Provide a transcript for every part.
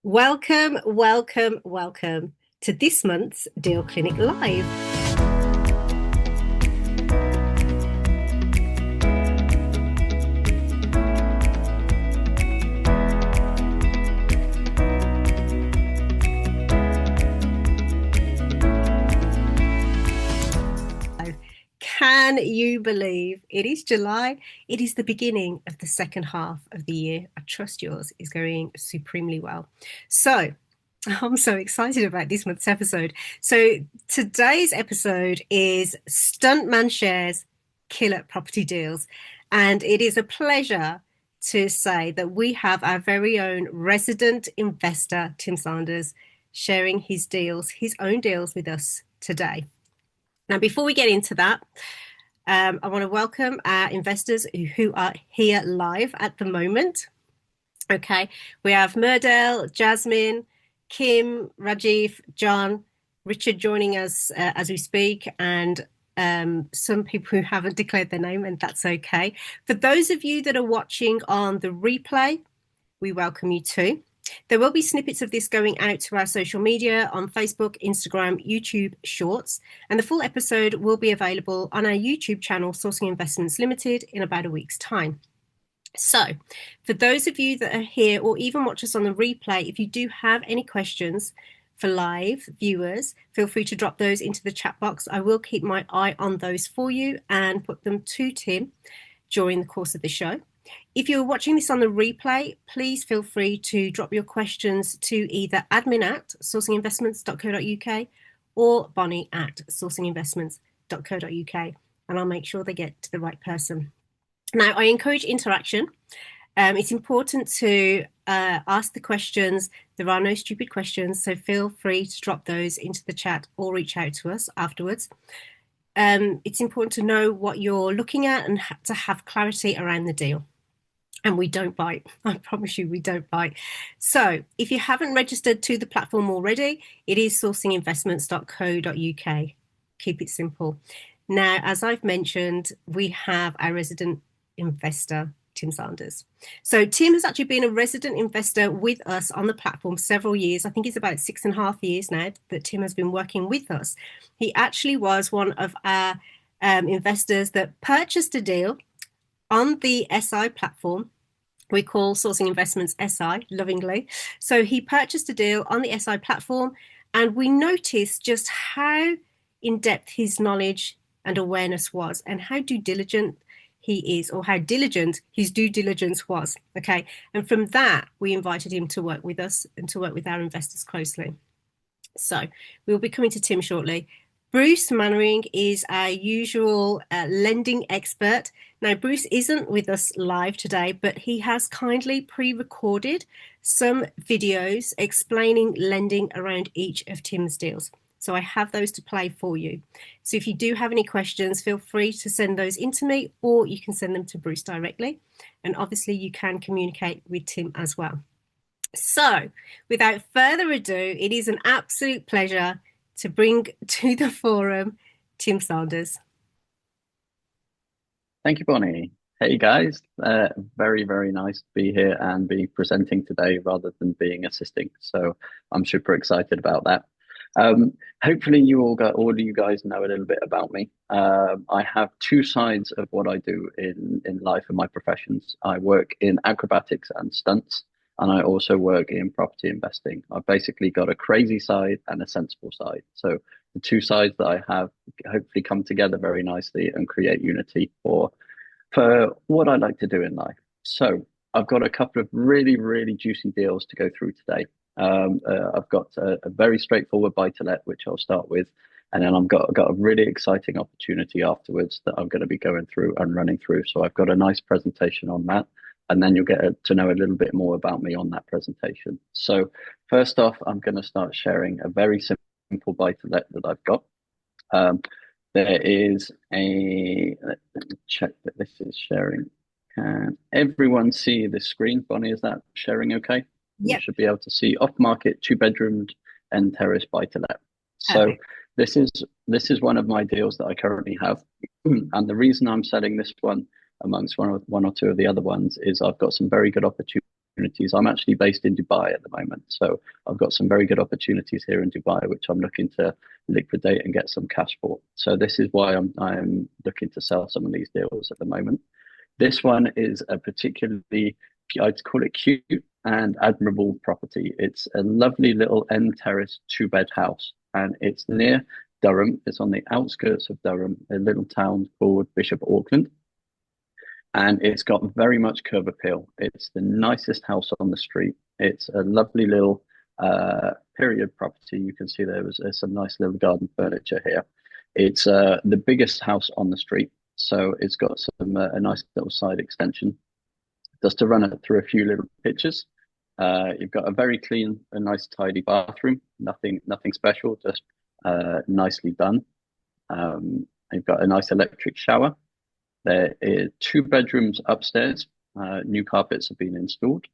Welcome, welcome, welcome to this month's Deal Clinic Live. Can you believe it is July? It is the beginning of the second half of the year. I trust yours is going supremely well. So I'm so excited about this month's episode. So today's episode is Stuntman Shares Killer Property Deals. And it is a pleasure to say that we have our very own resident investor, Tim Sanders, sharing his own deals with us today. Now, before we get into that, I want to welcome our investors who are here live at the moment. Okay, we have Murdell, Jasmine, Kim, Rajiv, John, Richard joining us as we speak, and some people who haven't declared their name, and that's okay. For those of you that are watching on the replay, we welcome you too. There will be snippets of this going out to our social media on Facebook, Instagram, YouTube Shorts, and the full episode will be available on our YouTube channel, Sourcing Investments Limited, in about a week's time. So, for those of you that are here or even watch us on the replay, if you do have any questions for live viewers, feel free to drop those into the chat box. I will keep my eye on those for you and put them to Tim during the course of the show. If you're watching this on the replay, please feel free to drop your questions to either admin@sourcinginvestments.co.uk or bonnie@sourcinginvestments.co.uk, and I'll make sure they get to the right person. Now, I encourage interaction. It's important to ask the questions. There are no stupid questions, so feel free to drop those into the chat or reach out to us afterwards. It's important to know what you're looking at and to have clarity around the deal. And we don't bite. I promise you we don't bite. So if you haven't registered to the platform already, it is sourcinginvestments.co.uk. Keep it simple. Now, as I've mentioned, we have our resident investor, Tim Sanders. So Tim has actually been a resident investor with us on the platform several years. I think it's about 6.5 years now that Tim has been working with us. He actually was one of our investors that purchased a deal on the SI platform. We call Sourcing Investments SI lovingly. So he purchased a deal on the SI platform, and we noticed just how in-depth his knowledge and awareness was, and how due diligent he is, or how diligent his due diligence was. Okay. And from that, we invited him to work with us and to work with our investors closely. So we'll be coming to Tim shortly. Bruce Mannering is our usual lending expert. Now, Bruce isn't with us live today, but he has kindly pre-recorded some videos explaining lending around each of Tim's deals. So I have those to play for you. So if you do have any questions, feel free to send those into me, or you can send them to Bruce directly. And obviously you can communicate with Tim as well. So without further ado, it is an absolute pleasure to bring to the forum Tim Sanders. Thank you, Bonnie. Hey guys, very, very nice to be here and be presenting today rather than being assisting. So I'm super excited about that. Hopefully all of you guys know a little bit about me. I have two sides of what I do in life and my professions. I work in acrobatics and stunts, and I also work in property investing. I've basically got a crazy side and a sensible side. So the two sides that I have hopefully come together very nicely and create unity for what I like to do in life. So I've got a couple of really, really juicy deals to go through today. I've got a very straightforward buy-to-let, which I'll start with. And then I've got a really exciting opportunity afterwards that I'm going to be going through and running through. So I've got a nice presentation on that. And then you'll get to know a little bit more about me on that presentation. So first off, I'm going to start sharing a very simple buy-to-let that I've got. There is let me check that this is sharing. Can everyone see the screen? Bonnie, is that sharing okay? Yep. You should be able to see off-market, 2-bedroomed and terrace buy-to-let. So this is one of my deals that I currently have. And the reason I'm selling this one amongst one or two of the other ones is I've got some very good opportunities opportunities. I'm actually based in Dubai at the moment, so I've got some very good opportunities here in Dubai, which I'm looking to liquidate and get some cash for. So this is why I'm looking to sell some of these deals at the moment. This one is a particularly, I'd call it cute and admirable property. It's a lovely little end terrace 2-bed house, and it's near Durham. It's on the outskirts of Durham, a little town called Bishop Auckland, and it's got very much curb appeal. It's the nicest house on the street. It's a lovely little period property. You can see there's some nice little garden furniture here. It's the biggest house on the street, so it's got some a nice little side extension. Just to run it through a few little pictures. You've got a very clean, a nice tidy bathroom. Nothing special, just nicely done. You've got a nice electric shower. There are 2 bedrooms upstairs. New carpets have been installed.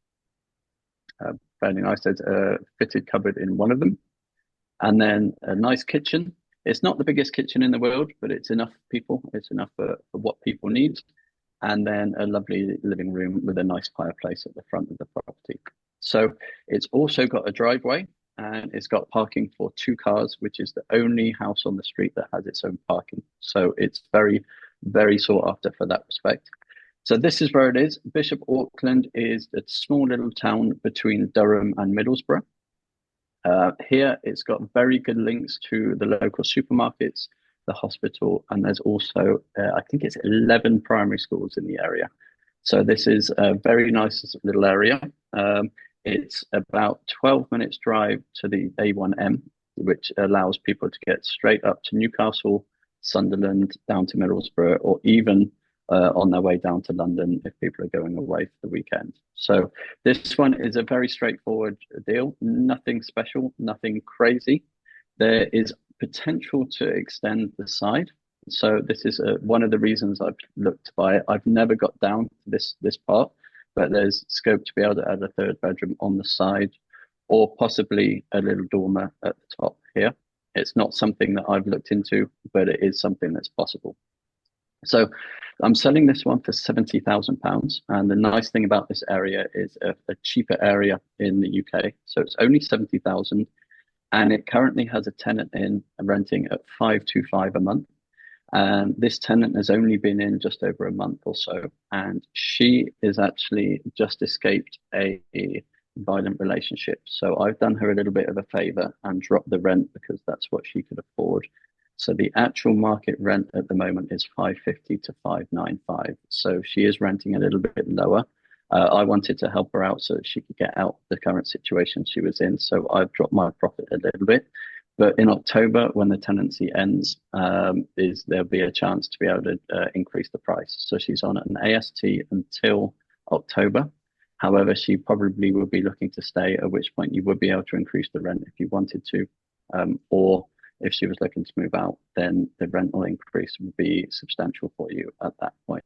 Fairly nice. There's a fitted cupboard in one of them. And then a nice kitchen. It's not the biggest kitchen in the world, but it's enough people. It's enough for what people need. And then a lovely living room with a nice fireplace at the front of the property. So it's also got a driveway, and it's got parking for 2 cars, which is the only house on the street that has its own parking. So it's very, very sought after for that respect. So this is where it is. Bishop Auckland is a small little town between Durham and Middlesbrough. Here, it's got very good links to the local supermarkets, the hospital, and there's also, I think it's 11 primary schools in the area. So this is a very nice little area. It's about 12 minutes drive to the A1M, which allows people to get straight up to Newcastle, Sunderland, down to Middlesbrough, or even on their way down to London if people are going away for the weekend. So this one is a very straightforward deal. Nothing special, nothing crazy. There is potential to extend the side. So this is one of the reasons I've looked to buy it. I've never got down to this part, but there's scope to be able to add a 3rd bedroom on the side, or possibly a little dormer at the top here. It's not something that I've looked into, but it is something that's possible. So I'm selling this one for £70,000. And the nice thing about this area is a cheaper area in the UK. So it's only 70,000, and it currently has a tenant in renting at 525 a month. And this tenant has only been in just over a month or so, and she is actually just escaped a violent relationship. So I've done her a little bit of a favor and dropped the rent because that's what she could afford. So the actual market rent at the moment is 550 to 595. So she is renting a little bit lower. I wanted to help her out so that she could get out the current situation she was in. So I've dropped my profit a little bit. But in October, when the tenancy ends, there'll be a chance to be able to increase the price. So she's on an AST until October. However, she probably will be looking to stay, at which point you would be able to increase the rent if you wanted to. Or if she was looking to move out, then the rental increase would be substantial for you at that point.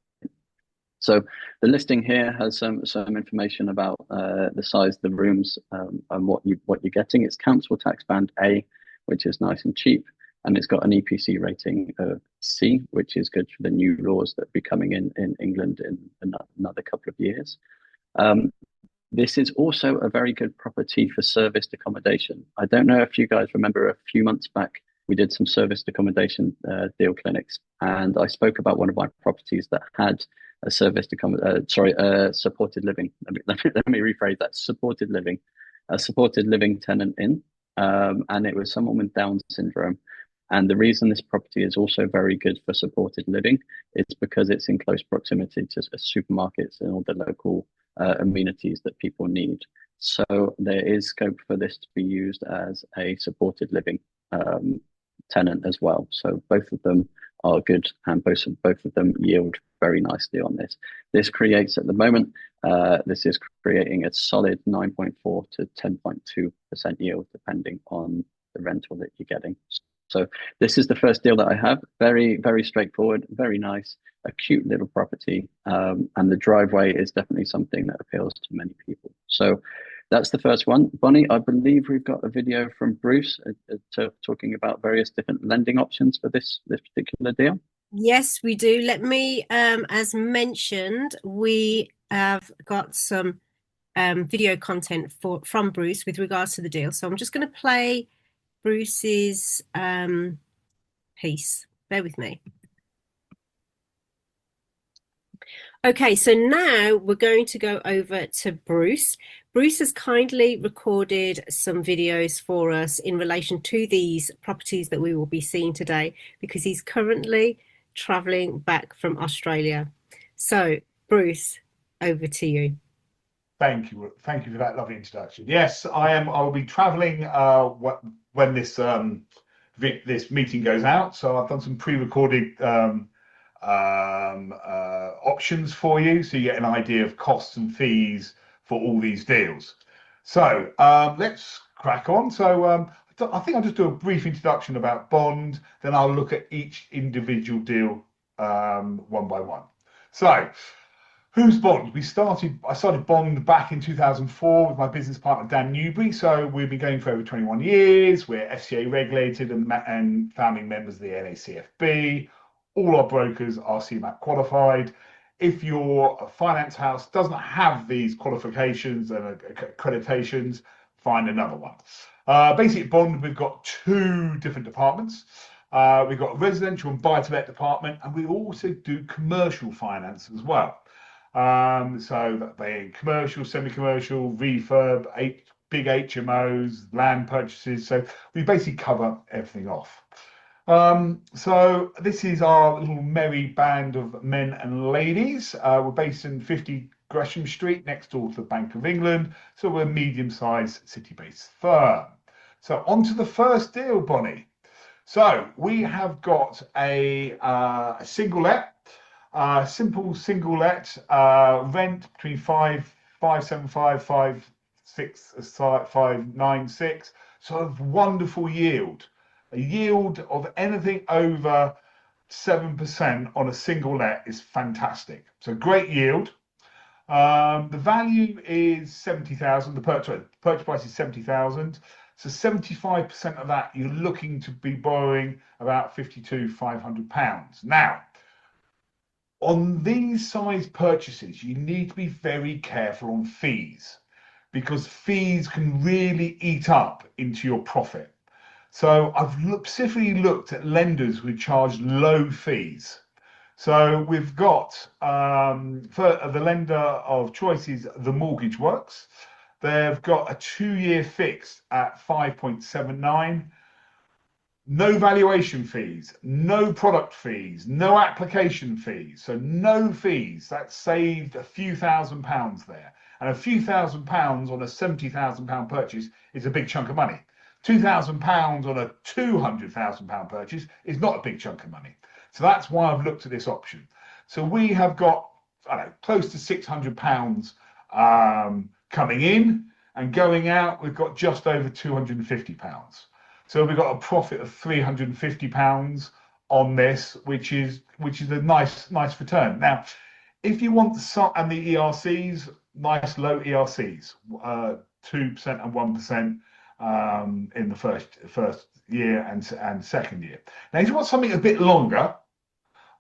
So the listing here has some information about the size of the rooms and what you're getting. It's council tax band A, which is nice and cheap, and it's got an EPC rating of C, which is good for the new laws that will be coming in England in another couple of years. This is also a very good property for serviced accommodation. I don't know if you guys remember a few months back, we did some serviced accommodation deal clinics, and I spoke about one of my properties that had a supported living. Let me rephrase that. A supported living tenant in, and it was someone with Down syndrome. And the reason this property is also very good for supported living is because it's in close proximity to supermarkets and all the local amenities that people need. So there is scope for this to be used as a supported living tenant as well. So both of them are good, and both of them yield very nicely on this. This creates at the moment, this is creating a solid 9.4 to 10.2% yield, depending on the rental that you're getting. So this is the first deal that I have. Very, very straightforward, very nice, a cute little property. And the driveway is definitely something that appeals to many people. So that's the first one. Bonnie, I believe we've got a video from Bruce talking about various different lending options for this particular deal. Yes, we do. Let me, as mentioned, we have got some video content from Bruce with regards to the deal. So I'm just going to play Bruce's piece. Bear with me. Okay, so now we're going to go over to Bruce. Bruce has kindly recorded some videos for us in relation to these properties that we will be seeing today because he's currently traveling back from Australia. So, Bruce, over to you. Thank you. Thank you for that lovely introduction. Yes, I am. I will be traveling when this meeting goes out. So I've done some pre-recorded options for you, so you get an idea of costs and fees for all these deals. So let's crack on. So I think I'll just do a brief introduction about Bond, then I'll look at each individual deal one by one. So who's Bond? I started Bond back in 2004 with my business partner Dan Newbury. So we've been going for over 21 years. We're FCA regulated and founding members of the NACFB. All our brokers are CMAP qualified. If your finance house doesn't have these qualifications and accreditations, find another one. Basically, at Bond, we've got two different departments. We've got a residential and buy-to-let department, and we also do commercial finance as well. So that being commercial, semi-commercial, refurb, big HMOs, land purchases. So we basically cover everything off. So this is our little merry band of men and ladies. We're based in 50 Gresham Street, next door to the Bank of England. So we're a medium-sized city-based firm. So on to the first deal, Bonnie. So we have got a single let, simple single let, rent between 575, 596. Sort of wonderful yield. A yield of anything over 7% on a single let is fantastic. So great yield. The value is 70,000. The purchase price is 70,000. So 75% of that, you're looking to be borrowing about £52,500. Now, on these size purchases, you need to be very careful on fees because fees can really eat up into your profit. So I've specifically looked at lenders who charge low fees. So we've got for the lender of choice is The Mortgage Works. They've got a 2-year fixed at 5.79. No valuation fees, no product fees, no application fees. So no fees. That saved a few £1,000s there. And a few £1,000s on a £70,000 purchase is a big chunk of money. £2,000 on a £200,000 purchase is not a big chunk of money. So that's why I've looked at this option. So we have got, I don't know, close to £600 coming in, and going out, we've got just over £250. So we've got a profit of £350 on this, which is a nice return. Now, if you want and the ERCs, nice low ERCs, 2% and 1%. In the first year and second year. Now, if you want something a bit longer,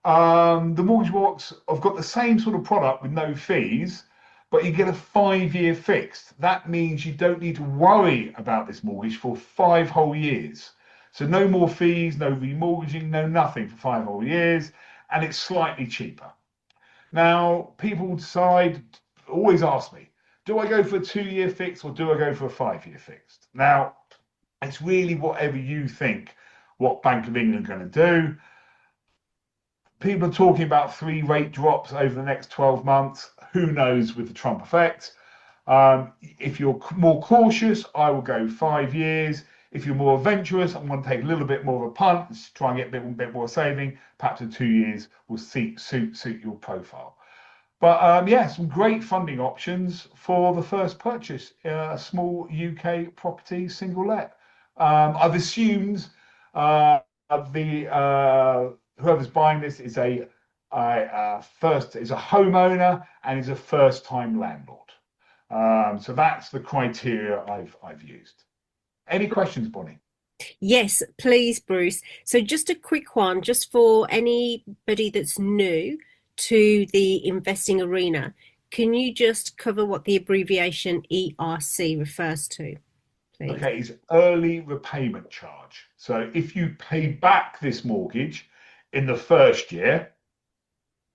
the Mortgage Works have got the same sort of product with no fees, but you get a 5-year fixed. That means you don't need to worry about this mortgage for 5 whole years. So no more fees, no remortgaging, no nothing for 5 whole years, and it's slightly cheaper. Now, people always ask me, do I go for a 2-year fix or do I go for a 5-year fixed? Now, it's really whatever you think what Bank of England are going to do. People are talking about 3 rate drops over the next 12 months. Who knows with the Trump effect? If you're more cautious, I will go 5 years. If you're more adventurous and want to take a little bit more of a punt, try and get a bit more saving, perhaps a 2 years will suit your profile. But yeah, some great funding options for the first purchase, a small UK property single let. I've assumed whoever's buying this is a homeowner and is a first-time landlord. So that's the criteria I've used. Any questions, Bonnie? Yes, please, Bruce. So just a quick one, just for anybody that's new to the investing arena. can you just cover what the abbreviation ERC refers to, please? Okay, it's early repayment charge. So if you pay back this mortgage in the first year,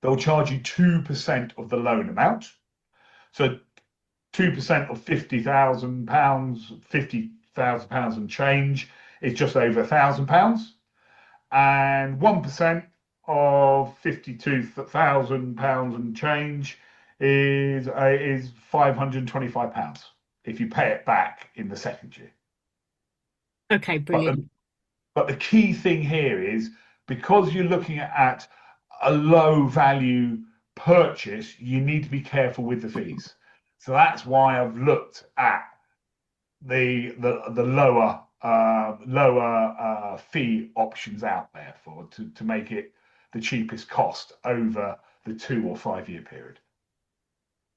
they'll charge you 2% of the loan amount. So 2% of £50,000, £50,000 and change is just over £1,000. And 1% of £52,000 and change is £525 if you pay it back in the second year. Okay, brilliant. But the key thing here is because you're looking at a low value purchase, you need to be careful with the fees. So that's why I've looked at the lower fee options out there to make it the cheapest cost over the 2 or 5 year period.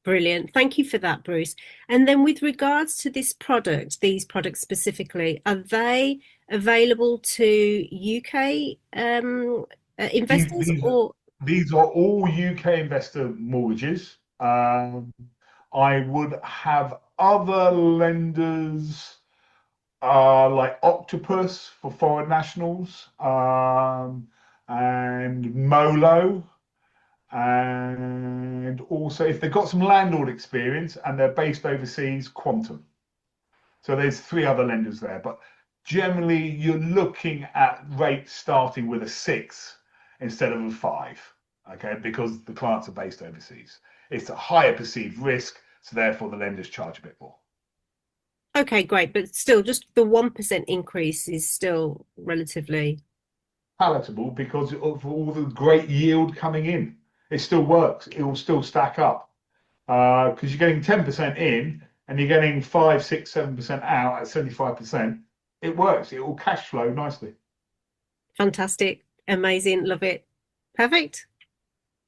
Brilliant. Thank you for that, Bruce. And then with regards to this product, these products specifically, are they available to UK investors These or? these are all UK investor mortgages. I would have other lenders like Octopus for foreign nationals, and Molo, and also if they've got some landlord experience and they're based overseas, Quantum. So there's 3 other lenders there, but generally you're looking at rates starting with a 6 instead of a 5, okay, because the clients are based overseas. It's a higher perceived risk, so therefore the lenders charge a bit more. Okay, great. But still, just the 1% increase is still relatively Palatable because of all the great yield coming in. It still works. It will still stack up because you're getting 10% in and you're getting 5, 6, 7% out at 75%. It works. It will cash flow nicely. fantastic, amazing, love it. Perfect.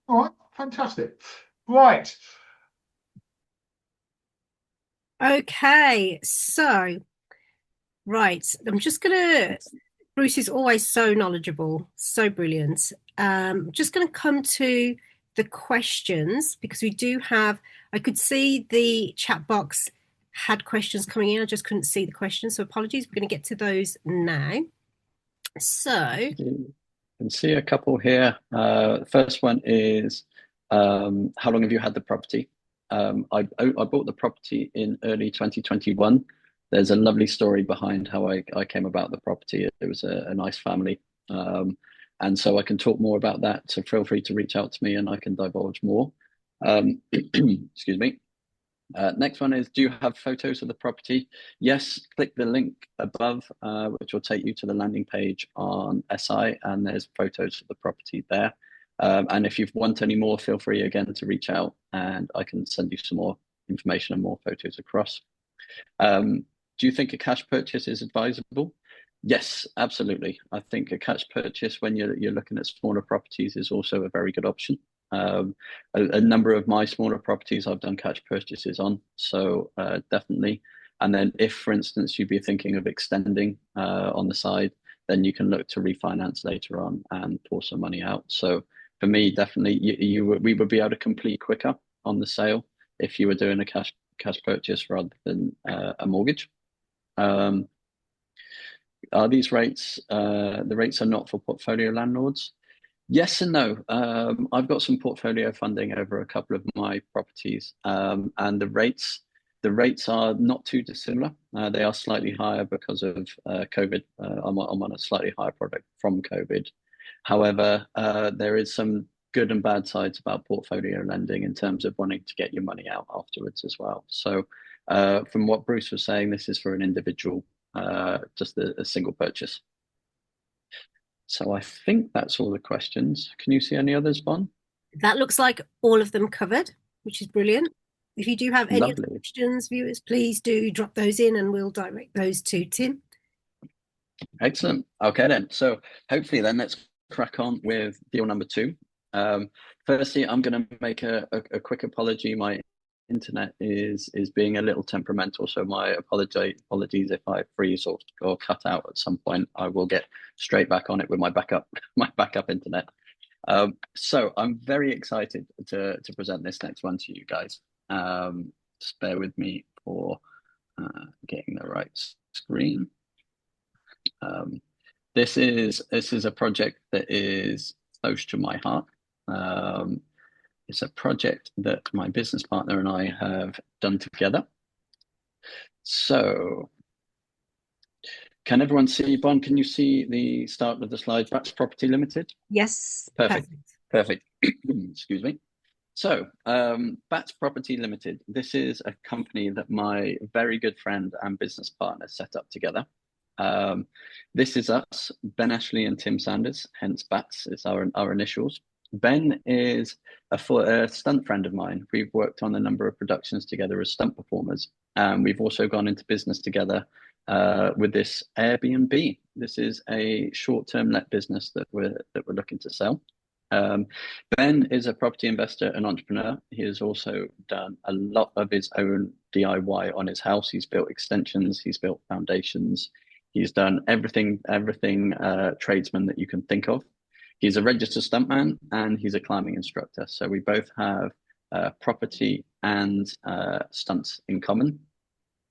All right, fantastic. Right. Okay, so right, I'm just gonna. Bruce is always so knowledgeable, so brilliant. Just gonna come to the questions because we do have. I could see the chat box had questions coming in. I just couldn't see the questions, so apologies. We're going to get to those now. So, You can see a couple here. First one is, how long have you had the property? I bought the property in early 2021. There's a lovely story behind how I came about the property. It was a nice family. And so I can talk more about that. So feel free to reach out to me and I can divulge more. Excuse me. Next one is, do you have photos of the property? Yes, click the link above, which will take you to the landing page on SI, and there's photos of the property there. And if you want any more, feel free again to reach out and I can send you some more information and more photos across. Do you think a cash purchase is advisable? Yes, absolutely. I think a cash purchase when you're looking at smaller properties is also a very good option. A number of my smaller properties I've done cash purchases on, so definitely. And then if, for instance, you'd be thinking of extending on the side, then you can look to refinance later on and pour some money out. So for me, definitely, we would be able to complete quicker on the sale if you were doing a cash purchase rather than a mortgage. Are these rates, the rates are not for portfolio landlords? Yes and no. I've got some portfolio funding over a couple of my properties, and the rates are not too dissimilar. They are slightly higher because of COVID. I'm on a slightly higher product from COVID. However, there is some good and bad sides about portfolio lending in terms of wanting to get your money out afterwards as well. So from what Bruce was saying, this is for an individual, just a single purchase. So I think that's all the questions. Can you see any others, Bon? that looks like all of them covered, which is brilliant. If you do have any other Lovely. questions, viewers, please do drop those in and we'll direct those to Tim. Excellent. Okay then. So hopefully then let's crack on with deal number 2. Firstly, I'm going to make a quick apology. My internet is being a little temperamental, so my apologies if I freeze or cut out at some point. I will get straight back on it with my backup internet. So I'm very excited to present this next one to you guys. Just bear with me for getting the right screen. This is a project that is close to my heart. It's a project that my business partner and I have done together. So, can everyone see, Bon, can you see the start of the slide? Bats Property Limited? Yes, Perfect. Perfect. Excuse me. So, Bats Property Limited, this is a company that my very good friend and business partner set up together. This is us, Ben Ashley and Tim Sanders, hence Bats is our initials. Ben is a stunt friend of mine. We've worked on a number of productions together as stunt performers. We've also gone into business together with this Airbnb. This is a short-term let business that we're looking to sell. Ben is a property investor and entrepreneur. He has also done a lot of his own DIY on his house. He's built extensions, he's built foundations, he's done everything tradesman that you can think of. He's a registered stuntman and he's a climbing instructor. So we both have property and stunts in common.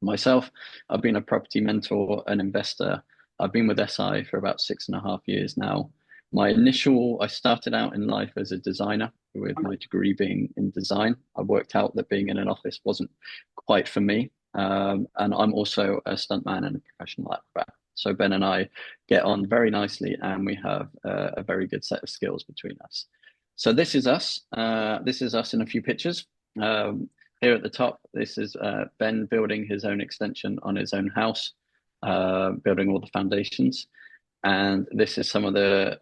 Myself, I've been a property mentor, an investor. I've been with SI for about 6.5 years now. I started out in life as a designer with my degree being in design. I worked out that being in an office wasn't quite for me. And I'm also a stuntman and a professional acrobat. So Ben and I get on very nicely and we have a very good set of skills between us. So this is us. This is us in a few pictures. Here at the top, this is Ben building his own extension on his own house, building all the foundations. And this is some of the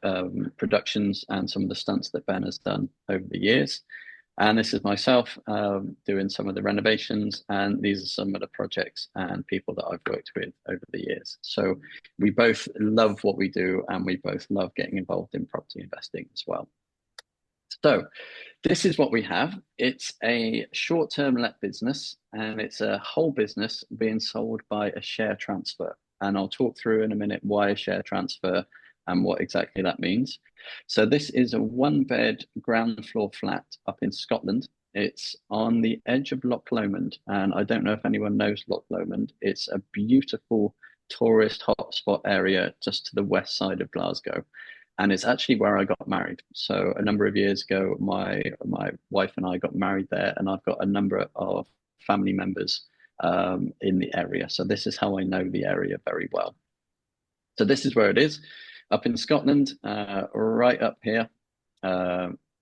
productions and some of the stunts that Ben has done over the years. And this is myself doing some of the renovations. And these are some of the projects and people that I've worked with over the years. So we both love what we do and we both love getting involved in property investing as well. So this is what we have. It's a short-term let business and it's a whole business being sold by a share transfer. And I'll talk through in a minute why a share transfer and what exactly that means. So this is a 1-bed ground floor flat up in Scotland. It's on the edge of Loch Lomond. And I don't know if anyone knows Loch Lomond. It's a beautiful tourist hotspot area just to the west side of Glasgow. And it's actually where I got married. So a number of years ago, my wife and I got married there, and I've got a number of family members in the area. So this is how I know the area very well. So this is where it is, up in Scotland, right up here.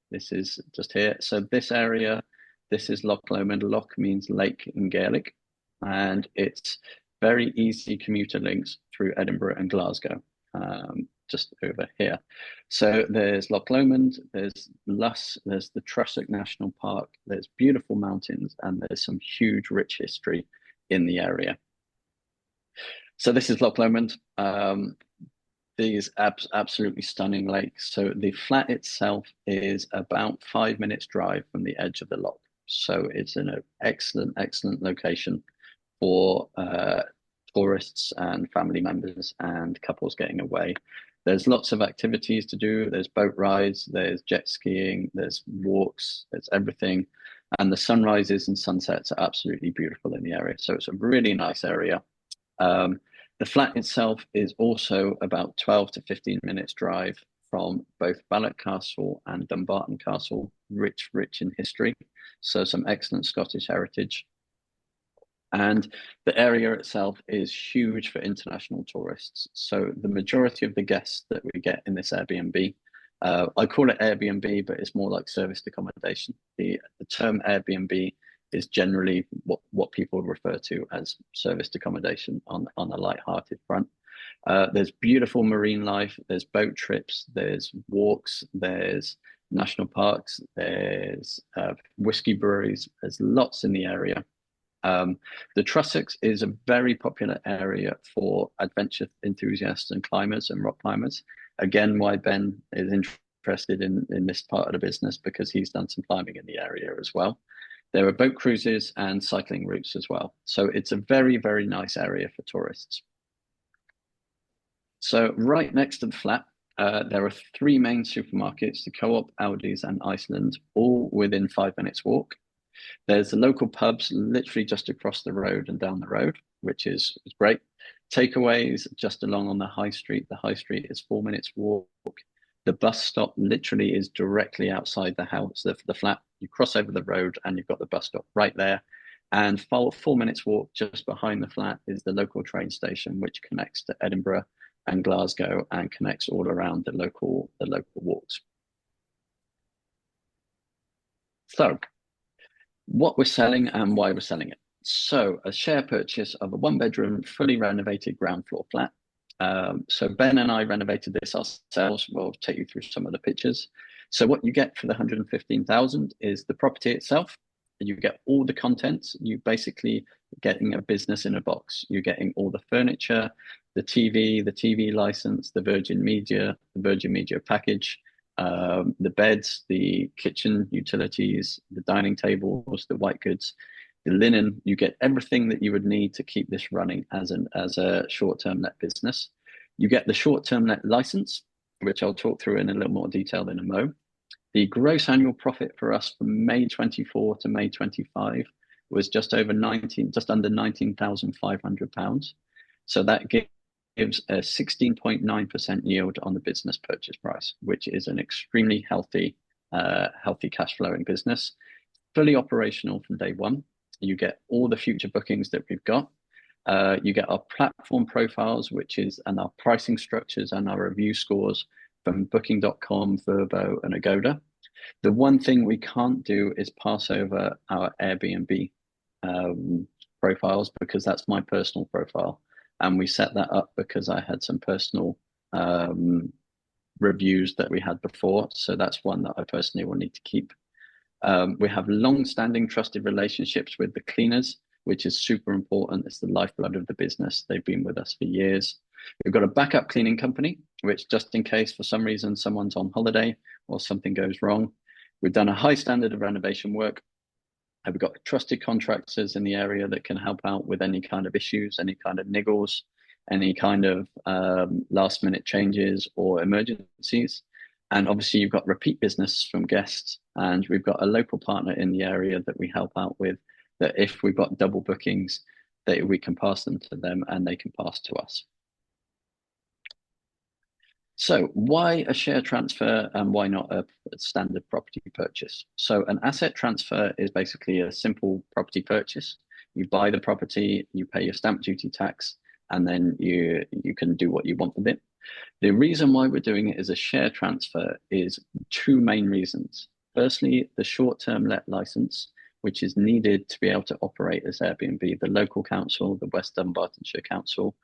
This is just here. So this area, this is Loch Lomond. Loch means lake in Gaelic, and it's very easy commuter links through Edinburgh and Glasgow. Just over here. So there's Loch Lomond, there's Luss, there's the Trussock National Park, there's beautiful mountains, and there's some huge, rich history in the area. So this is Loch Lomond. These absolutely stunning lakes. So the flat itself is about 5 minutes drive from the edge of the loch. So it's in an excellent, excellent location for tourists and family members and couples getting away. There's lots of activities to do. There's boat rides, there's jet skiing, there's walks, there's everything. And the sunrises and sunsets are absolutely beautiful in the area. So it's a really nice area. The flat itself is also about 12 to 15 minutes drive from both Balloch Castle and Dumbarton Castle, rich in history. So some excellent Scottish heritage. And the area itself is huge for international tourists. So the majority of the guests that we get in this Airbnb, I call it Airbnb, but it's more like serviced accommodation. The term Airbnb is generally what people refer to as serviced accommodation on a light-hearted front. There's beautiful marine life, there's boat trips, there's walks, there's national parks, there's whiskey breweries, there's lots in the area. The Trussocks is a very popular area for adventure enthusiasts and climbers and rock climbers. Again, why Ben is interested in this part of the business, because he's done some climbing in the area as well. There are boat cruises and cycling routes as well. So it's a very, very nice area for tourists. So right next to the flat There are three main supermarkets, the Co-op, Aldi's and Iceland, all within 5 minutes walk. There's the local pubs literally just across the road and down the road, which is great. Takeaways just along on the high street. The high street is 4 minutes walk. The bus stop literally is directly outside the house, the flat. You cross over the road and you've got the bus stop right there. And 4 minutes walk just behind the flat is the local train station, which connects to Edinburgh and Glasgow and connects all around the local walks. So what we're selling and why we're selling it. So a share purchase of a 1-bedroom, fully renovated ground floor flat. So Ben and I renovated this ourselves. We'll take you through some of the pictures. So what you get for the 115,000 is the property itself. You get all the contents. You basically getting a business in a box. You're getting all the furniture, the TV license, the Virgin Media package, the beds, the kitchen utilities, the dining tables, the white goods, the linen. You get everything that you would need to keep this running as a short-term let business. You get the short-term let license, which I'll talk through in a little more detail in a moment. The gross annual profit for us from May 24 to May 25 was just under £19,500. So that gives a 16.9% yield on the business purchase price, which is an extremely healthy cash flowing business. Fully operational from day one. You get all the future bookings that we've got. You get our platform profiles, and our pricing structures and our review scores from Booking.com, Vrbo, and Agoda. The one thing we can't do is pass over our Airbnb profiles, because that's my personal profile. And we set that up because I had some personal reviews that we had before. So that's one that I personally will need to keep. We have long-standing trusted relationships with the cleaners, which is super important. It's the lifeblood of the business. They've been with us for years. We've got a backup cleaning company, which just in case for some reason someone's on holiday or something goes wrong. We've done a high standard of renovation work. We've got trusted contractors in the area that can help out with any kind of issues, any kind of niggles, any kind of last minute changes or emergencies. And obviously you've got repeat business from guests, and we've got a local partner in the area that we help out with, that if we've got double bookings, that we can pass them to them and they can pass to us. So why a share transfer and why not a standard property purchase? So an asset transfer is basically a simple property purchase. You buy the property, you pay your stamp duty tax, and then you can do what you want with it. The reason why we're doing it as a share transfer is two main reasons. Firstly, the short-term let license, which is needed to be able to operate as Airbnb. The local council, the West Dunbartonshire Council,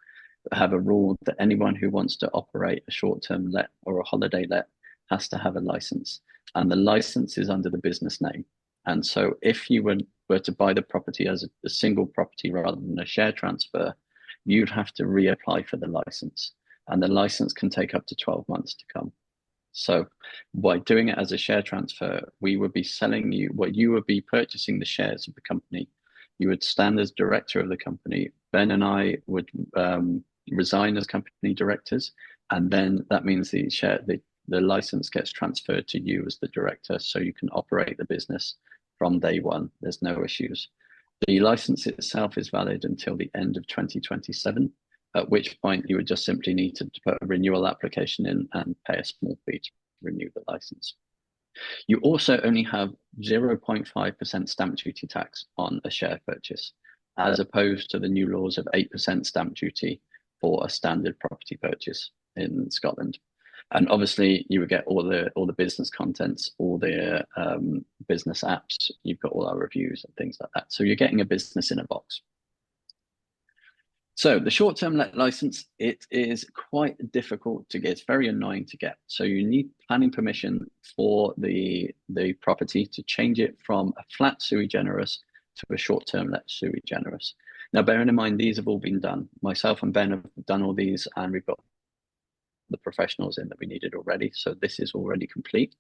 have a rule that anyone who wants to operate a short-term let or a holiday let has to have a license, and the license is under the business name. And so if you were to buy the property as a single property rather than a share transfer, you'd have to reapply for the license, and the license can take up to 12 months to come. So by doing it as a share transfer, we would be selling you you would be purchasing the shares of the company. You would stand as director of the company. Ben and I would resign as company directors, and then that means the license gets transferred to you as the director, so you can operate the business from day one. There's no issues. The license itself is valid until the end of 2027, at which point you would just simply need to put a renewal application in and pay a small fee to renew the license. You also only have 0.5% stamp duty tax on a share purchase, as opposed to the new laws of 8% stamp duty for a standard property purchase in Scotland. And obviously you would get all the business contents, all the business apps. You've got all our reviews and things like that. So you're getting a business in a box. So the short-term let license, it is quite difficult to get. It's very annoying to get. So you need planning permission for the property to change it from a flat sui generis to a short-term let sui generis. Now, bearing in mind, these have all been done. Myself and Ben have done all these, and we've got the professionals in that we needed already. So this is already complete.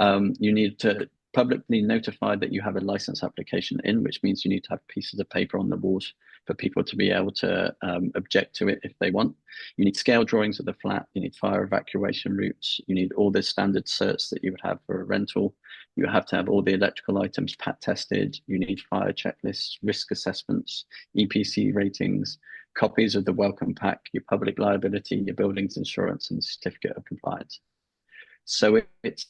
You need to publicly notify that you have a license application in, which means you need to have pieces of paper on the walls for people to be able to object to it if they want. You need scale drawings of the flat, you need fire evacuation routes, you need all the standard certs that you would have for a rental. You have to have all the electrical items pat tested, you need fire checklists, risk assessments, EPC ratings, copies of the welcome pack, your public liability, your buildings insurance, and certificate of compliance. So it's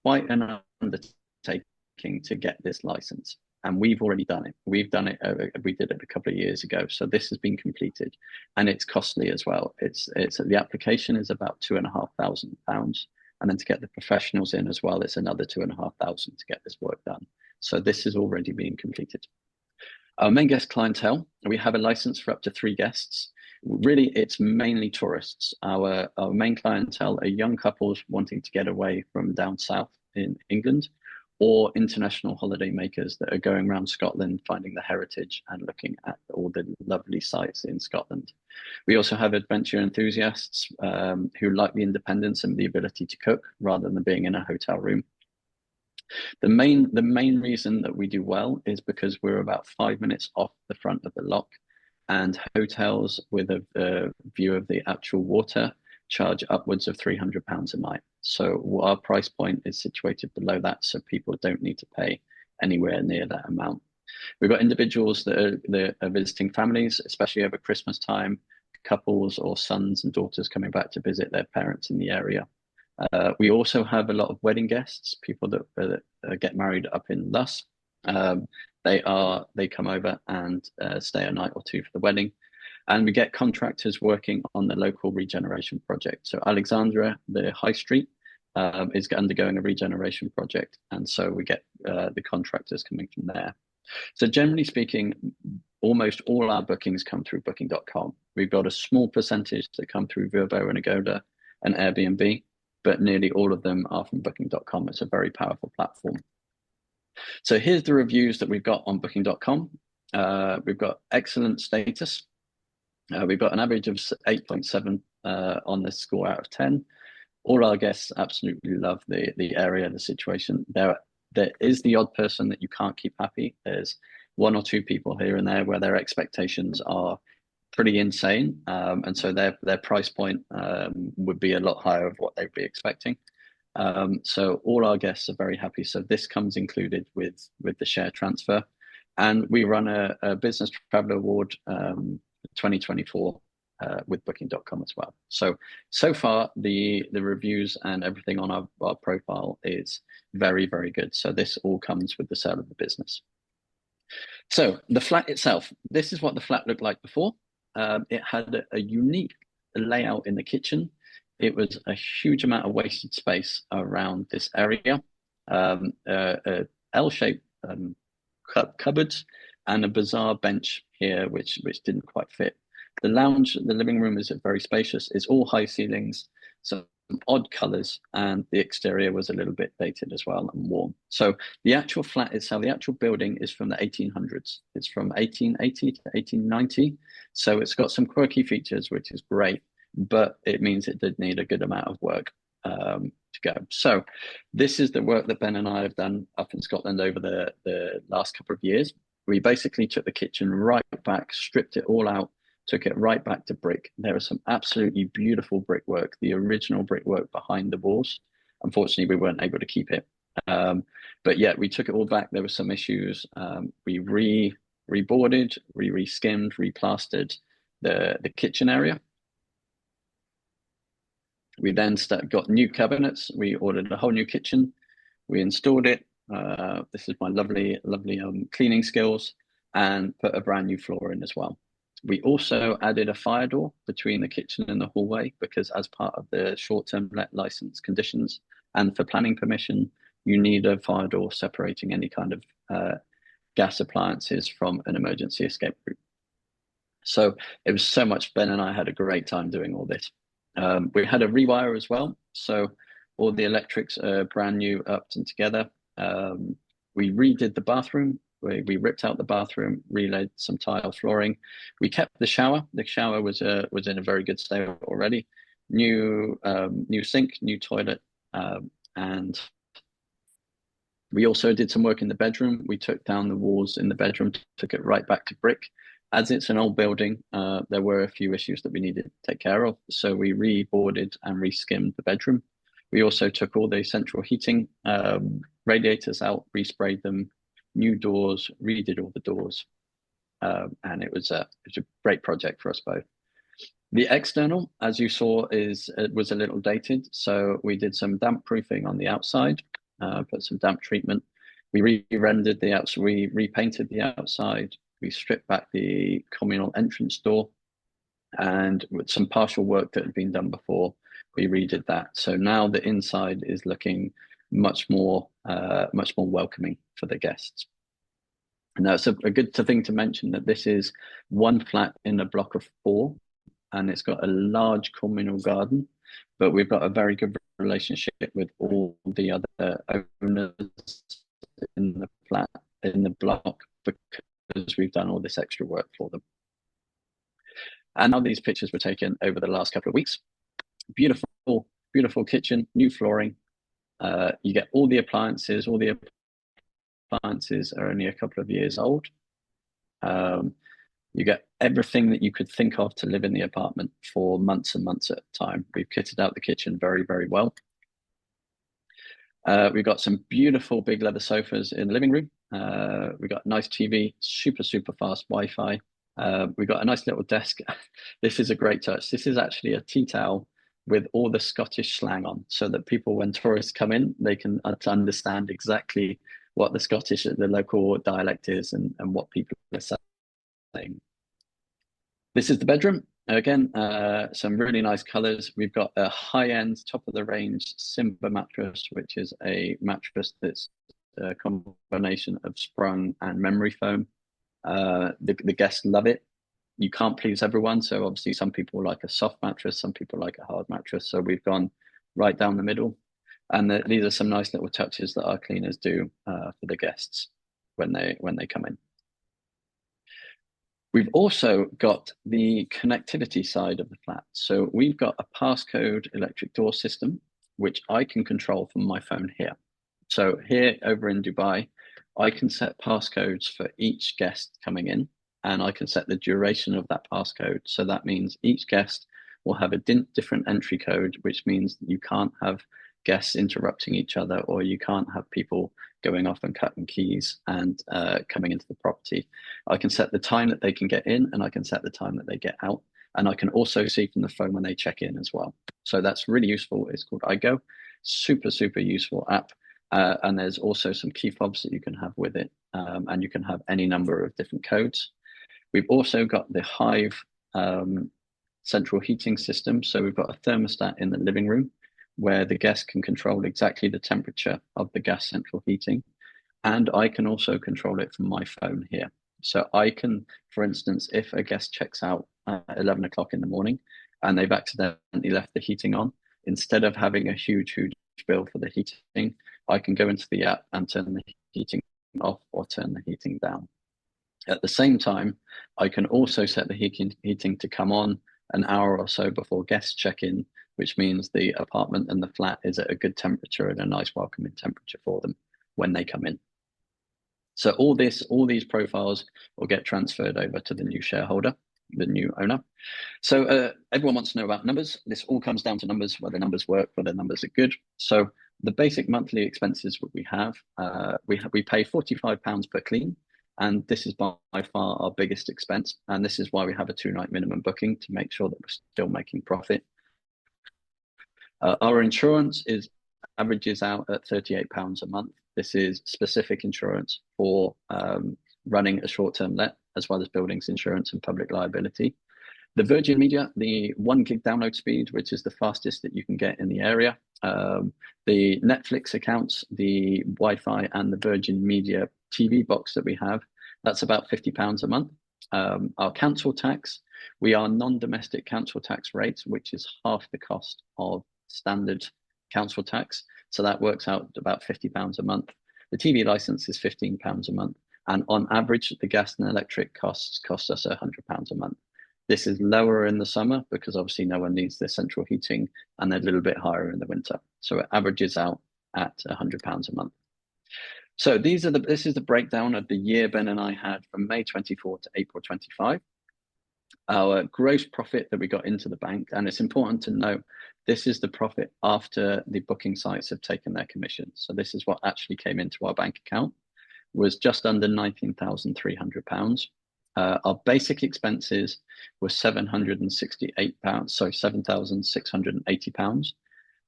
quite an undertaking to get this license. And we've already done it. We've done it. We did it a couple of years ago. So this has been completed, and it's costly as well. It's the application is about £2,500, and then to get the professionals in as well, it's another £2,500 to get this work done. So this has already been completed. Our main guest clientele, we have a license for up to 3 guests. Really, it's mainly tourists. Our main clientele are young couples wanting to get away from down south in England, or international holiday makers that are going around Scotland, finding the heritage and looking at all the lovely sites in Scotland. We also have adventure enthusiasts who like the independence and the ability to cook rather than being in a hotel room. The main reason that we do well is because we're about 5 minutes off the front of the Loch, and hotels with a view of the actual water charge upwards of £300 a night. So our price point is situated below that, so people don't need to pay anywhere near that amount. We've got individuals that are visiting families, especially over Christmas time, couples or sons and daughters coming back to visit their parents in the area. We also have a lot of wedding guests, people that get married up in Loch. They come over and stay a night or two for the wedding. And we get contractors working on the local regeneration project. So Alexandra, the high street, is undergoing a regeneration project. And so we get the contractors coming from there. So generally speaking, almost all our bookings come through booking.com. We've got a small percentage that come through Vrbo and Agoda and Airbnb, but nearly all of them are from booking.com. It's a very powerful platform. So here's the reviews that we've got on booking.com. We've got excellent status. We've got an average of 8.7 on this score out of 10. All our guests absolutely love the area, the situation. There is the odd person that you can't keep happy. There's 1 or 2 people here and there where their expectations are pretty insane, and so their price point would be a lot higher of what they'd be expecting. So all our guests are very happy. So this comes included with the share transfer, and we run a Business Traveller Award 2024 with booking.com as well. So far the reviews and everything on our profile is very, very good. So this all comes with the sale of the business. So the flat itself, this is what the flat looked like before. It had a unique layout in the kitchen. It was a huge amount of wasted space around this area, L-shaped cupboards, and a bizarre bench here, which didn't quite fit. The lounge, the living room is very spacious. It's all high ceilings, some odd colors, and the exterior was a little bit dated as well and warm. So the actual flat itself, the actual building is from the 1800s. It's from 1880 to 1890. So it's got some quirky features, which is great, but it means it did need a good amount of work to go. So this is the work that Ben and I have done up in Scotland over the last couple of years. We basically took the kitchen right back, stripped it all out, took it right back to brick. There was some absolutely beautiful brickwork, the original brickwork behind the walls. Unfortunately, we weren't able to keep it. But yeah, we took it all back. There were some issues. We reboarded, re-skimmed, replastered the kitchen area. We then got new cabinets. We ordered a whole new kitchen. We installed it. This is my lovely cleaning skills, and put a brand new floor in as well. We also added a fire door between the kitchen and the hallway, because as part of the short-term license conditions and for planning permission, you need a fire door separating any kind of gas appliances from an emergency escape route. So it was so much. Ben and I had a great time doing all this. We had a rewire as well. So all the electrics are brand new, up and together. We redid the bathroom. We ripped out the bathroom, relaid some tile flooring. We kept the shower. The shower was in a very good state already. New sink, new toilet, and we also did some work in the bedroom. We took down the walls in the bedroom, took it right back to brick. As it's an old building, there were a few issues that we needed to take care of. So we reboarded and re-skimmed the bedroom. We also took all the central heating radiators out, resprayed them, new doors, redid all the doors. And it was a great project for us both. The external, as you saw, was a little dated. So we did some damp proofing on the outside, put some damp treatment. We re-rendered the outside, we repainted the outside, we stripped back the communal entrance door, and with some partial work that had been done before, we redid that. So now the inside is looking much more welcoming for the guests. Now it's a good thing to mention that this is one flat in a block of 4, and it's got a large communal garden, but we've got a very good relationship with all the other owners in the flat, in the block, because we've done all this extra work for them. And now these pictures were taken over the last couple of weeks. Beautiful, beautiful kitchen, new flooring. You get all the appliances. All the appliances are only a couple of years old. You get everything that you could think of to live in the apartment for months and months at a time. We've kitted out the kitchen very, very well. We've got some beautiful big leather sofas in the living room. We've got a nice TV, super, super fast Wi-Fi. We've got a nice little desk. This is a great touch. This is actually a tea towel with all the Scottish slang on, so that people, when tourists come in, they can understand exactly what the local dialect is and what people are saying. This is the bedroom. Again, some really nice colors. We've got a high-end, top-of-the-range Simba mattress, which is a mattress that's a combination of sprung and memory foam. The guests love it. You can't please everyone, so obviously some people like a soft mattress, some people like a hard mattress. So we've gone right down the middle, and these are some nice little touches that our cleaners do for the guests when they come in. We've also got the connectivity side of the flat. So we've got a passcode electric door system, which I can control from my phone here. So here over in Dubai, I can set passcodes for each guest coming in, and I can set the duration of that passcode. So that means each guest will have a different entry code, which means that you can't have guests interrupting each other, or you can't have people going off and cutting keys and coming into the property. I can set the time that they can get in, and I can set the time that they get out. And I can also see from the phone when they check in as well. So that's really useful. It's called iGo. Super, super useful app. And there's also some key fobs that you can have with it. And you can have any number of different codes. We've also got the Hive central heating system. So we've got a thermostat in the living room where the guest can control exactly the temperature of the gas central heating. And I can also control it from my phone here. So I can, for instance, if a guest checks out at 11 o'clock in the morning and they've accidentally left the heating on, instead of having a huge, huge bill for the heating, I can go into the app and turn the heating off or turn the heating down. At the same time, I can also set the heating to come on an hour or so before guests check in, which means the apartment and the flat is at a good temperature and a nice welcoming temperature for them when they come in. So all these profiles will get transferred over to the new shareholder, the new owner. So everyone wants to know about numbers. This all comes down to numbers, whether numbers work, whether numbers are good. So the basic monthly expenses that we have, we pay £45 per clean. And this is by far our biggest expense. And this is why we have a 2-night minimum booking, to make sure that we're still making profit. Our insurance averages out at £38 a month. This is specific insurance for running a short-term let, as well as buildings insurance and public liability. The Virgin Media, the 1 gig download speed, which is the fastest that you can get in the area. The Netflix accounts, the Wi-Fi, and the Virgin Media TV box that we have, that's about £50 a month. Our council tax, we are non-domestic council tax rates, which is half the cost of standard council tax. So that works out about £50 a month. The TV license is £15 a month. And on average, the gas and electric cost us £100 a month. This is lower in the summer because obviously no one needs their central heating, and they're a little bit higher in the winter. So it averages out at £100 a month. So this is the breakdown of the year Ben and I had from May 24 to April 25. Our gross profit that we got into the bank, and it's important to note, this is the profit after the booking sites have taken their commission. So this is what actually came into our bank account, was just under £19,300. Our basic expenses were £768, sorry, £7,680.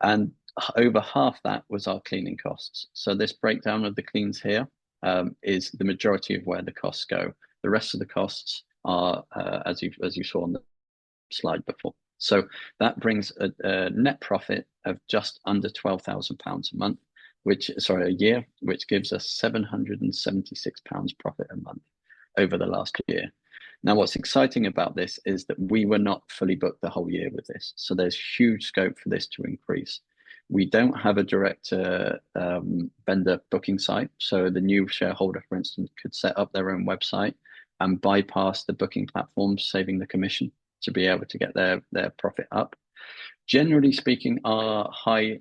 And over half that was our cleaning costs. So this breakdown of the cleans here is the majority of where the costs go. The rest of the costs are, as you saw on the slide before. So that brings a net profit of just under £12,000 a month, a year, which gives us £776 profit a month over the last year. Now, what's exciting about this is that we were not fully booked the whole year with this. So there's huge scope for this to increase. We don't have a direct vendor booking site. So the new shareholder, for instance, could set up their own website and bypass the booking platforms, saving the commission to be able to get their profit up. Generally speaking, our high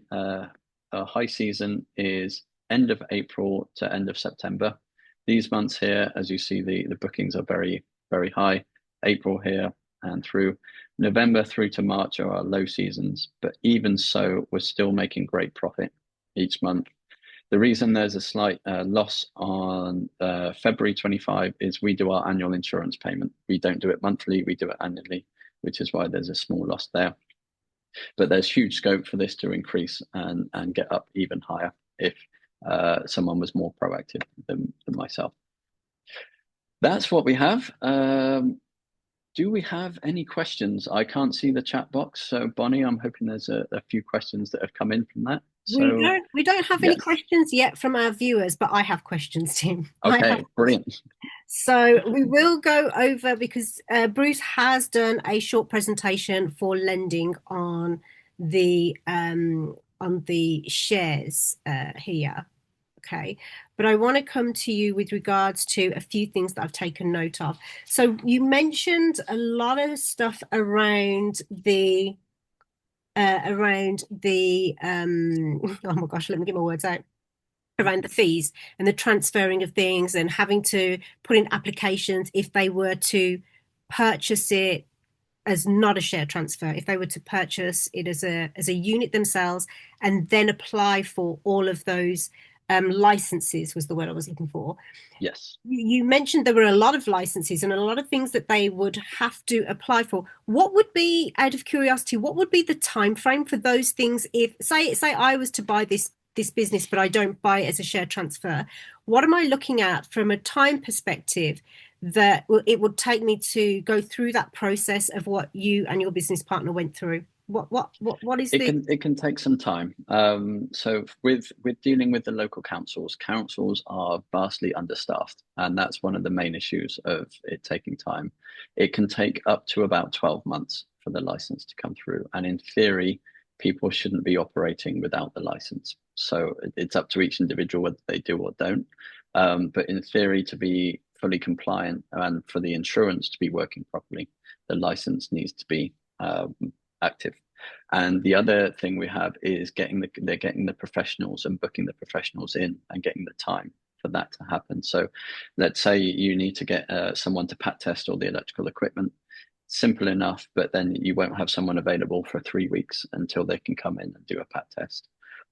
season is end of April to end of September. These months here, as you see, the bookings are very, very high. April here and through November through to March are our low seasons, but even so, we're still making great profit each month. The reason there's a slight loss on February 25 is we do our annual insurance payment. We don't do it monthly, we do it annually, which is why there's a small loss there. But there's huge scope for this to increase and get up even higher if someone was more proactive than myself. That's what we have. Do we have any questions? I can't see the chat box. So Bonnie, I'm hoping there's a few questions that have come in from that. So we don't have any questions yet from our viewers, but I have questions, Tim. Okay, brilliant. So we will go over, because Bruce has done a short presentation for lending on the shares here. Okay, but I want to come to you with regards to a few things that I've taken note of. So you mentioned a lot of stuff around the oh my gosh, let me get my words out, around the fees and the transferring of things and having to put in applications if they were to purchase it as not a share transfer, if they were to purchase it as a unit themselves and then apply for all of those licenses was the word I was looking for. Yes. You mentioned there were a lot of licenses and a lot of things that they would have to apply for. What would be, out of curiosity, what would be the time frame for those things? If say I was to buy this business, but I don't buy it as a share transfer, what am I looking at from a time perspective that it would take me to go through that process of what you and your business partner went through? What is it can take some time. So with dealing with the local councils are vastly understaffed, and that's one of the main issues of it taking time. It can take up to about 12 months for the license to come through, and in theory, people shouldn't be operating without the license. So it's up to each individual whether they do or don't. But in theory, to be fully compliant and for the insurance to be working properly, the license needs to be active. And the other thing we have is getting the professionals and booking the professionals in and getting the time for that to happen. So let's say you need to get someone to pat test all the electrical equipment. Simple enough, but then you won't have someone available for 3 weeks until they can come in and do a pat test.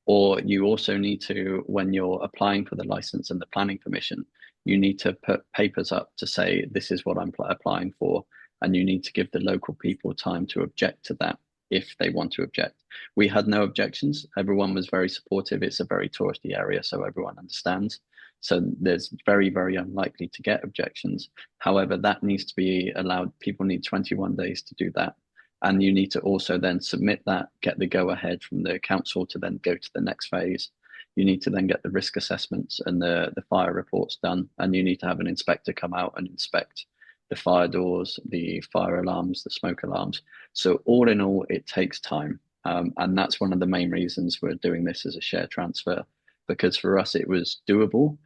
Or you also need to, when you're applying for the license and the planning permission, you need to put papers up to say, this is what I'm applying for. And you need to give the local people time to object to that if they want to object. We had no objections. Everyone was very supportive. It's a very touristy area, so everyone understands. So there's very, very unlikely to get objections. However, that needs to be allowed. People need 21 days to do that. And you need to also then submit that, get the go ahead from the council to then go to the next phase. You need to then get the risk assessments and the fire reports done. And you need to have an inspector come out and inspect the fire doors, the fire alarms, the smoke alarms. So all in all, it takes time. And that's one of the main reasons we're doing this as a share transfer, because for us, it was doable,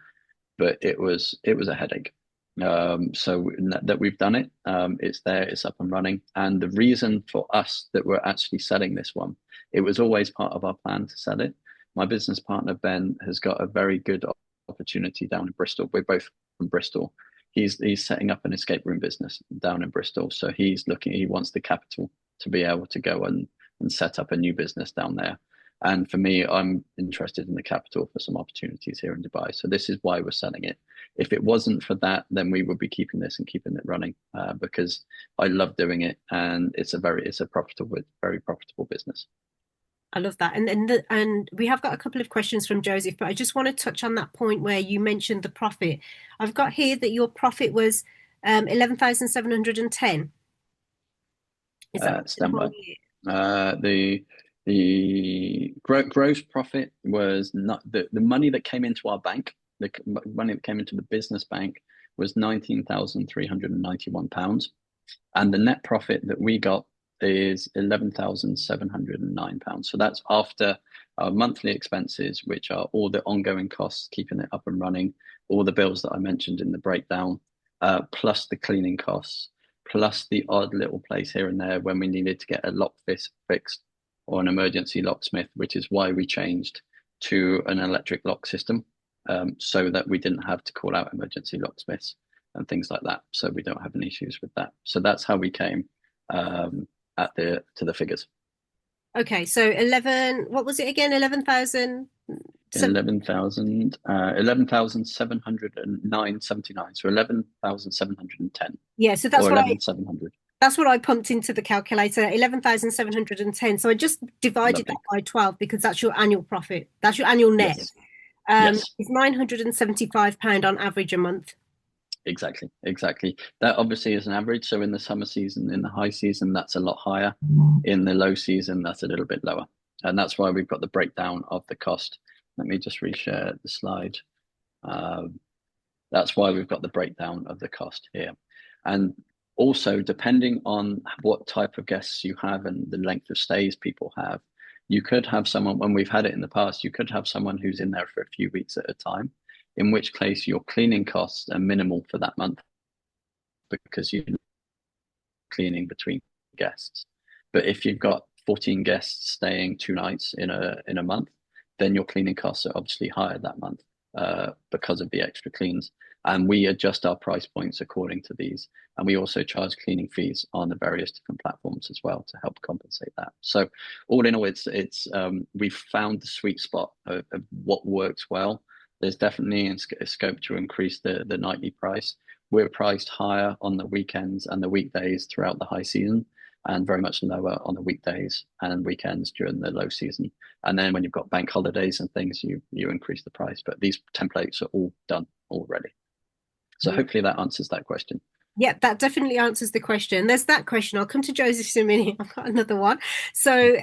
but it was a headache. So that we've done it, it's there, it's up and running. And the reason for us that we're actually selling this one, it was always part of our plan to sell it. My business partner, Ben, has got a very good opportunity down in Bristol. We're both from Bristol. He's setting up an escape room business down in Bristol. So he wants the capital to be able to go and set up a new business down there. And for me, I'm interested in the capital for some opportunities here in Dubai. So this is why we're selling it. If it wasn't for that, then we would be keeping this and keeping it running because I love doing it, and it's a very profitable business. I love that. And we have got a couple of questions from Joseph, but I just want to touch on that point where you mentioned the profit. I've got here that your profit was 11,710. Is that Stand by. The gross profit was not the money that came into our bank. The money that came into the business bank was £19,391, and the net profit that we got is £11,709. So that's after our monthly expenses, which are all the ongoing costs, keeping it up and running, all the bills that I mentioned in the breakdown, plus the cleaning costs, plus the odd little place here and there when we needed to get a lock fixed or an emergency locksmith, which is why we changed to an electric lock system, so that we didn't have to call out emergency locksmiths and things like that. So we don't have any issues with that. So that's how we came to the figures. Okay, so 11, what was it again? 11,000? 11,709.79. So 11,710. Yeah, so that's or what 11,700. That's what I pumped into the calculator, 11,710. So I just divided that by 12 because that's your annual profit. That's your annual net. Yes. Yes. It's £975 on average a month. Exactly. That obviously is an average. So in the summer season, in the high season, that's a lot higher. In the low season, that's a little bit lower. And that's why we've got the breakdown of the cost. Let me just reshare the slide. That's why we've got the breakdown of the cost here. And also, depending on what type of guests you have and the length of stays people have, you could have someone, when we've had it in the past, you could have someone who's in there for a few weeks at a time, in which case your cleaning costs are minimal for that month because you're cleaning between guests. But if you've got 14 guests staying 2 nights in a month, then your cleaning costs are obviously higher that month because of the extra cleans. And we adjust our price points according to these. And we also charge cleaning fees on the various different platforms as well to help compensate that. So all in all, we've found the sweet spot of what works well. There's definitely a scope to increase the nightly price. We're priced higher on the weekends and the weekdays throughout the high season, and very much lower on the weekdays and weekends during the low season. And then when you've got bank holidays and things, you increase the price. But these templates are all done already. So hopefully that answers that question. Yeah, that definitely answers the question. There's that question. I'll come to Joseph in a minute. I've got another one. So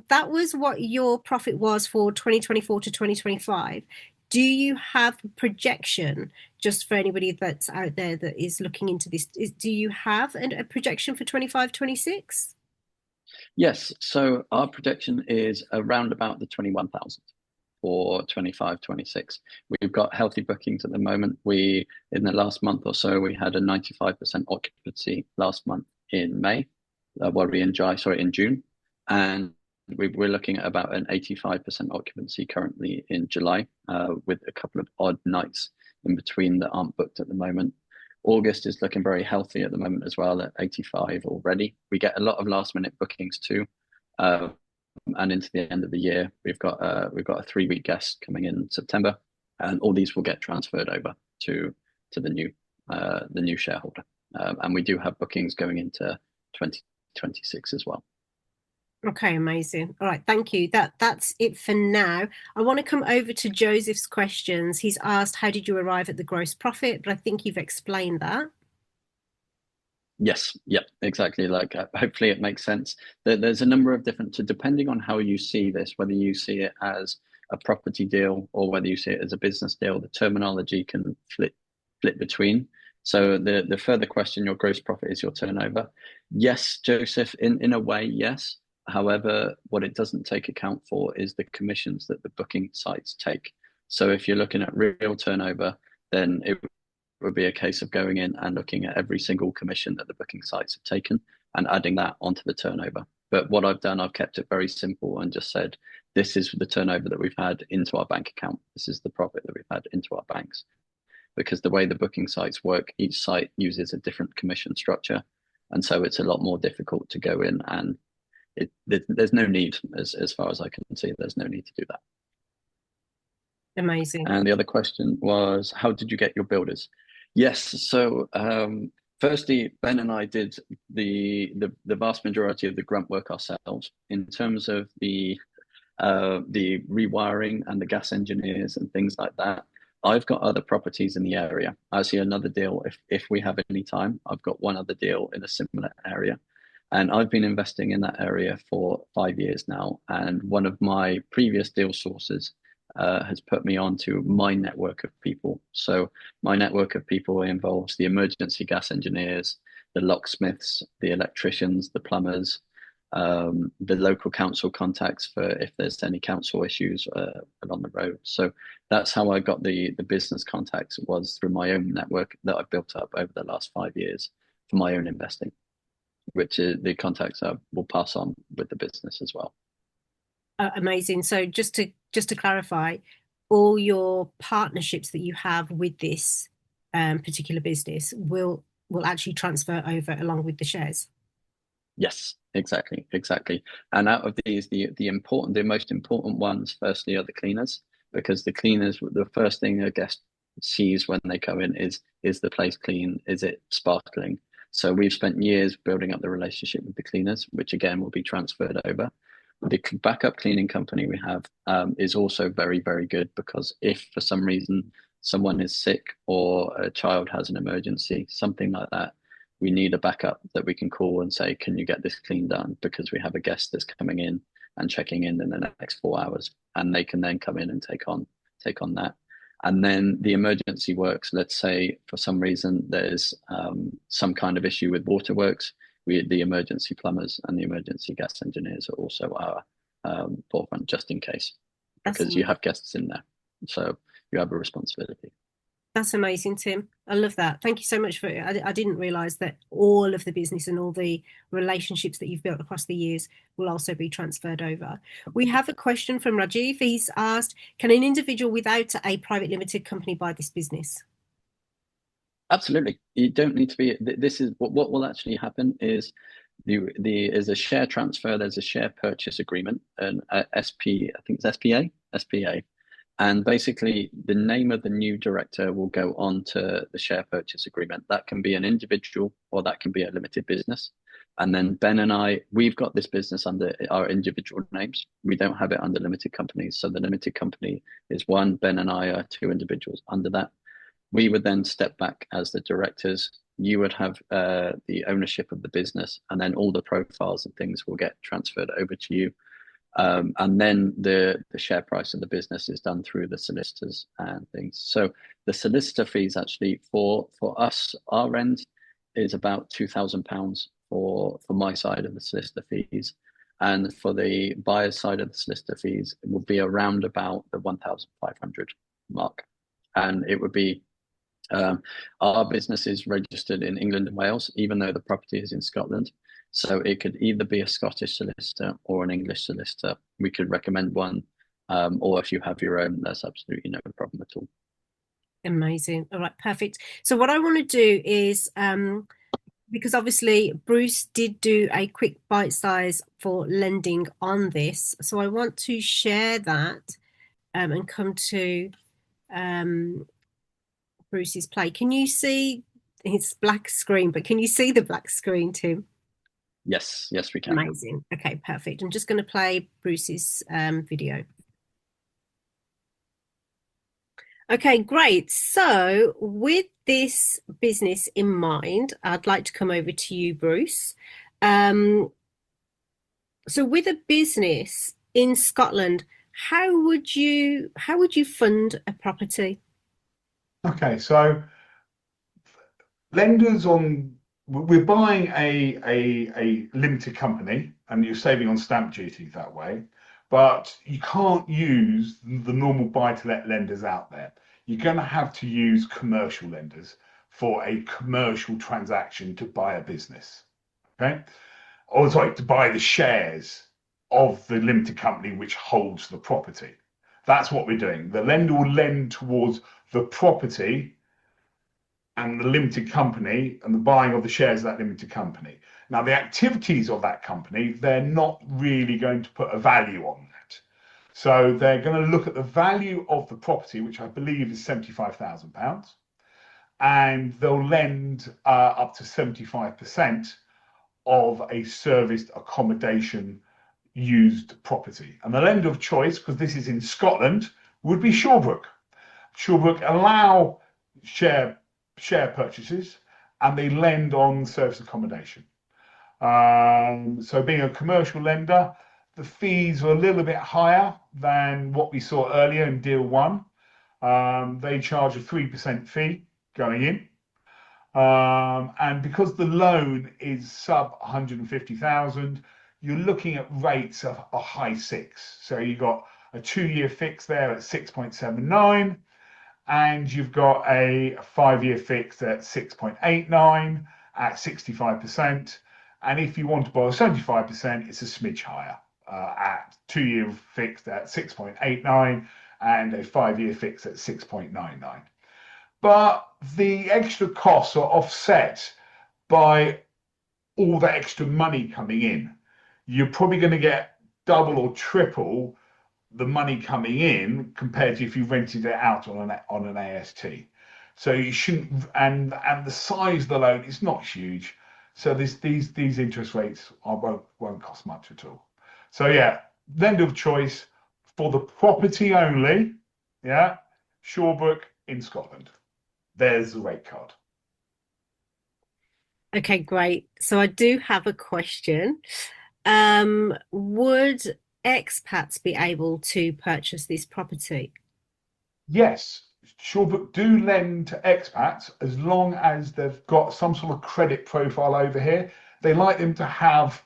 that was what your profit was for 2024 to 2025. Do you have a projection, just for anybody that's out there that is looking into this, do you have a projection for 25, 26? Yes. So our projection is around about the 21,000 for 25, 26. We've got healthy bookings at the moment. In the last month or so, we had a 95% occupancy last month in in June. And we're looking at about an 85% occupancy currently in July, with a couple of odd nights in between that aren't booked at the moment. August is looking very healthy at the moment as well, at 85 already. We get a lot of last minute bookings too. And into the end of the year, we've got a 3-week guest coming in September, and all these will get transferred over to the new shareholder. And we do have bookings going into 2026 as well. Okay, amazing. All right, thank you. That's it for now. I want to come over to Joseph's questions. He's asked, how did you arrive at the gross profit? But I think you've explained that. Yes, yep, exactly. Like hopefully it makes sense. There's a number of different, depending on how you see this, whether you see it as a property deal or whether you see it as a business deal, the terminology can flip between. So the further question, your gross profit is your turnover. Yes, Joseph, in a way, yes. However, what it doesn't take account for is the commissions that the booking sites take. So if you're looking at real turnover, then it would be a case of going in and looking at every single commission that the booking sites have taken and adding that onto the turnover. But what I've done, I've kept it very simple and just said, this is the turnover that we've had into our bank account. This is the profit that we've had into our banks. Because the way the booking sites work, each site uses a different commission structure. And so it's a lot more difficult to go in, and there's no need, as far as I can see, there's no need to do that. Amazing. And the other question was, how did you get your builders? Yes, so firstly, Ben and I did the vast majority of the grunt work ourselves. In terms of the rewiring and the gas engineers and things like that, I've got other properties in the area. I see another deal, if we have any time, I've got one other deal in a similar area. And I've been investing in that area for 5 years now. And one of my previous deal sources has put me onto my network of people. So my network of people involves the emergency gas engineers, the locksmiths, the electricians, the plumbers, the local council contacts for if there's any council issues along the road. So that's how I got the business contacts, was through my own network that I've built up over the last 5 years for my own investing, which the contacts I will pass on with the business as well. Amazing. So just to clarify, all your partnerships that you have with this particular business will actually transfer over along with the shares. Yes, exactly. And out of these, the most important ones, firstly, are the cleaners, because the cleaners, the first thing a guest sees when they come in is the place clean? Is it sparkling? So we've spent years building up the relationship with the cleaners, which again will be transferred over. The backup cleaning company we have is also very, very good, because if for some reason someone is sick or a child has an emergency, something like that, we need a backup that we can call and say, can you get this clean done? Because we have a guest that's coming in and checking in the next 4 hours, and they can then come in and take on that. And then the emergency works, let's say for some reason there's some kind of issue with waterworks, the emergency plumbers and the emergency gas engineers are also our forefront, just in case, because you have guests in there. So you have a responsibility. That's amazing, Tim. I love that. Thank you so much for it. I didn't realize that all of the business and all the relationships that you've built across the years will also be transferred over. We have a question from Rajiv. He's asked, can an individual without a private limited company buy this business? Absolutely. You don't need to be. This is what will actually happen is is a share transfer. There's a share purchase agreement, an SP, I think it's SPA. And basically, the name of the new director will go on to the share purchase agreement. That can be an individual or that can be a limited business. And then Ben and I, we've got this business under our individual names. We don't have it under limited companies. So the limited company is one. Ben and I are two individuals under that. We would then step back as the directors. You would have the ownership of the business, and then all the profiles and things will get transferred over to you. And then the share price of the business is done through the solicitors and things. So the solicitor fees actually for us, our end, is about £2,000 for my side of the solicitor fees. And for the buyer's side of the solicitor fees, it will be around about the 1,500 mark. And it would be, our business is registered in England and Wales, even though the property is in Scotland. So it could either be a Scottish solicitor or an English solicitor. We could recommend one, or if you have your own, that's absolutely no problem at all. Amazing. All right, perfect. So what I want to do is, because obviously Bruce did do a quick bite size for lending on this, so I want to share that and come to Bruce's play. Can you see his black screen? But can you see the black screen, Tim? Yes, we can. Amazing. Okay, perfect. I'm just going to play Bruce's video. Okay, great. So with this business in mind, I'd like to come over to you, Bruce. So with a business in Scotland, how would you fund a property? Okay, so lenders we're buying a limited company, and you're saving on stamp duty that way, but you can't use the normal buy-to-let lenders out there. You're going to have to use commercial lenders for a commercial transaction to buy a business. Okay. or sorry, to buy the shares of the limited company which holds the property. That's what we're doing. The lender will lend towards the property and the limited company and the buying of the shares of that limited company. Now, the activities of that company, they're not really going to put a value on that. So they're going to look at the value of the property, which I believe is £75,000, and they'll lend up to 75% of a serviced accommodation used property. And the lender of choice, because this is in Scotland, would be Shawbrook. Shawbrook allow share purchases, and they lend on service accommodation. So being a commercial lender, the fees are a little bit higher than what we saw earlier in deal one. They charge a 3% fee going in. And because the loan is sub 150,000, you're looking at rates of a high six. So you've got a 2-year fix there at 6.79, and you've got a 5-year fix at 6.89 at 65%. And if you want to borrow 75%, it's a smidge higher at 2-year fixed at 6.89 and a 5-year fix at 6.99. But the extra costs are offset by all that extra money coming in. You're probably going to get double or triple the money coming in compared to if you rented it out on an AST. So you shouldn't, and the size of the loan is not huge. So these interest rates won't cost much at all. So yeah, lender of choice for the property only. Yeah, Shawbrook in Scotland. There's the rate card. Okay, great. So I do have a question. Would expats be able to purchase this property? Yes, Shawbrook do lend to expats as long as they've got some sort of credit profile over here. They like them to have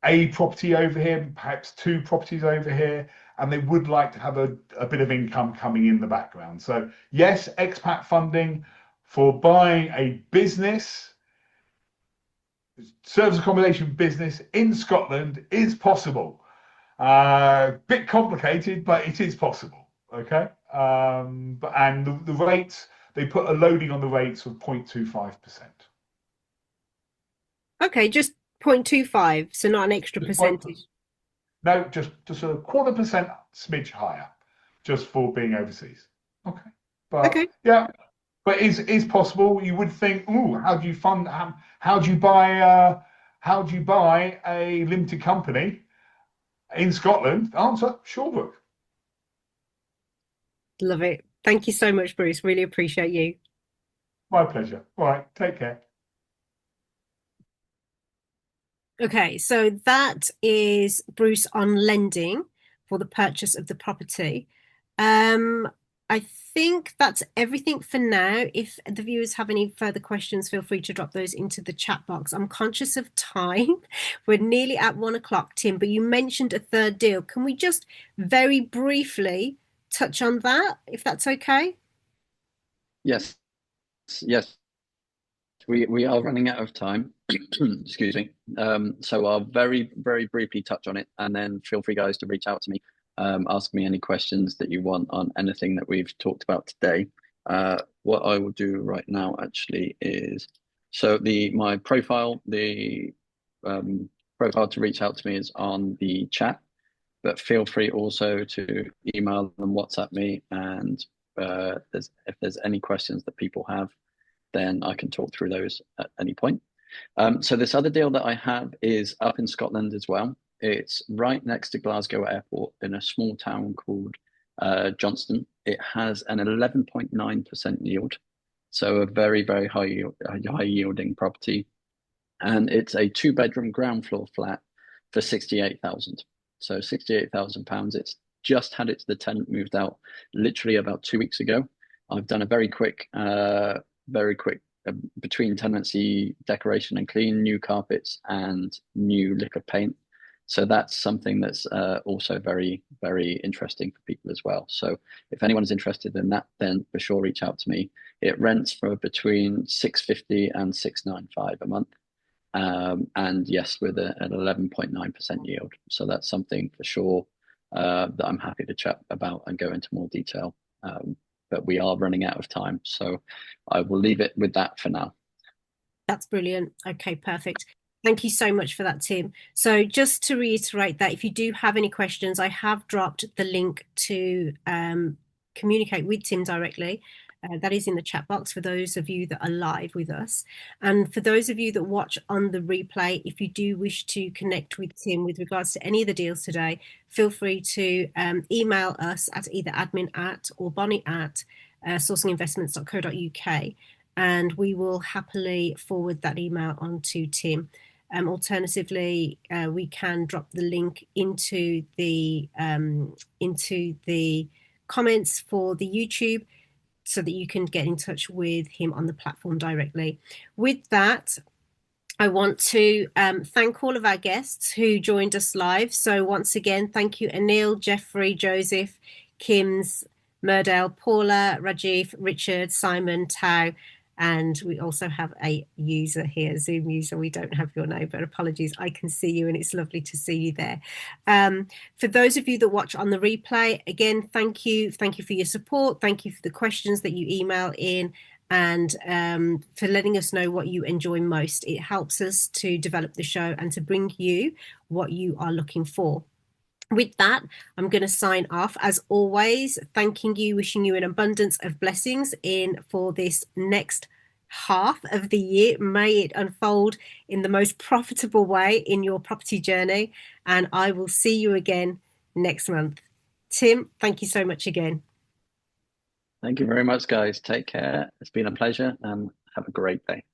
a property over here, perhaps 2 properties over here, and they would like to have a bit of income coming in the background. So yes, expat funding for buying a business, service accommodation business in Scotland is possible. Bit complicated, but it is possible. Okay. And the rates, they put a loading on the rates of 0.25%. Okay, just 0.25, so not an extra percentage. No, just a 0.25% smidge higher, just for being overseas. Okay. But Okay. yeah, but is possible. You would think, oh, how do you fund? How do you buy? How do you buy a limited company in Scotland? Answer: Shawbrook. Love it. Thank you so much, Bruce. Really appreciate you. My pleasure. All right, take care. Okay, so that is Bruce on lending for the purchase of the property. I think that's everything for now. If the viewers have any further questions, feel free to drop those into the chat box. I'm conscious of time. We're nearly at 1 o'clock, Tim, but you mentioned a third deal. Can we just very briefly touch on that, if that's okay? Yes, yes. We are running out of time. Excuse me. So I'll very, very briefly touch on it, and then feel free, guys, to reach out to me. Ask me any questions that you want on anything that we've talked about today. What I will do right now actually is, so my profile, the profile to reach out to me is on the chat, but feel free also to email and WhatsApp me, and if there's any questions that people have, then I can talk through those at any point. So this other deal that I have is up in Scotland as well. It's right next to Glasgow Airport in a small town called Johnston. It has an 11.9% yield, so a very, very high yielding property. And it's a 2-bedroom ground floor flat for 68,000. So £68,000. It's just had the tenant moved out literally about 2 weeks ago. I've done a very quick between tenancy decoration and clean, new carpets and new liquor paint. So that's something that's also very, very interesting for people as well. So if anyone's interested in that, then for sure reach out to me. It rents for between 650 and 695 a month. And yes, with an 11.9% yield. So that's something for sure that I'm happy to chat about and go into more detail. But we are running out of time, so I will leave it with that for now. That's brilliant. Okay, perfect. Thank you so much for that, Tim. So just to reiterate that if you do have any questions, I have dropped the link to communicate with Tim directly. That is in the chat box for those of you that are live with us. And for those of you that watch on the replay, if you do wish to connect with Tim with regards to any of the deals today, feel free to email us at either admin at or bonnie at sourcinginvestments.co.uk, and we will happily forward that email on to Tim. Alternatively, we can drop the link into the comments for the YouTube so that you can get in touch with him on the platform directly. With that, I want to thank all of our guests who joined us live. So once again, thank you, Anil, Jeffrey, Joseph, Kims, Murdale, Paula, Rajiv, Richard, Simon, Tao, and we also have a user here, Zoom user. We don't have your name, but apologies. I can see you, and it's lovely to see you there. For those of you that watch on the replay, again, thank you. Thank you for your support. Thank you for the questions that you email in, and for letting us know what you enjoy most. It helps us to develop the show and to bring you what you are looking for. With that, I'm going to sign off. As always, thanking you, wishing you an abundance of blessings for this next half of the year. May it unfold in the most profitable way in your property journey. And I will see you again next month. Tim, thank you so much again. Thank you very much, guys. Take care. It's been a pleasure, and have a great day.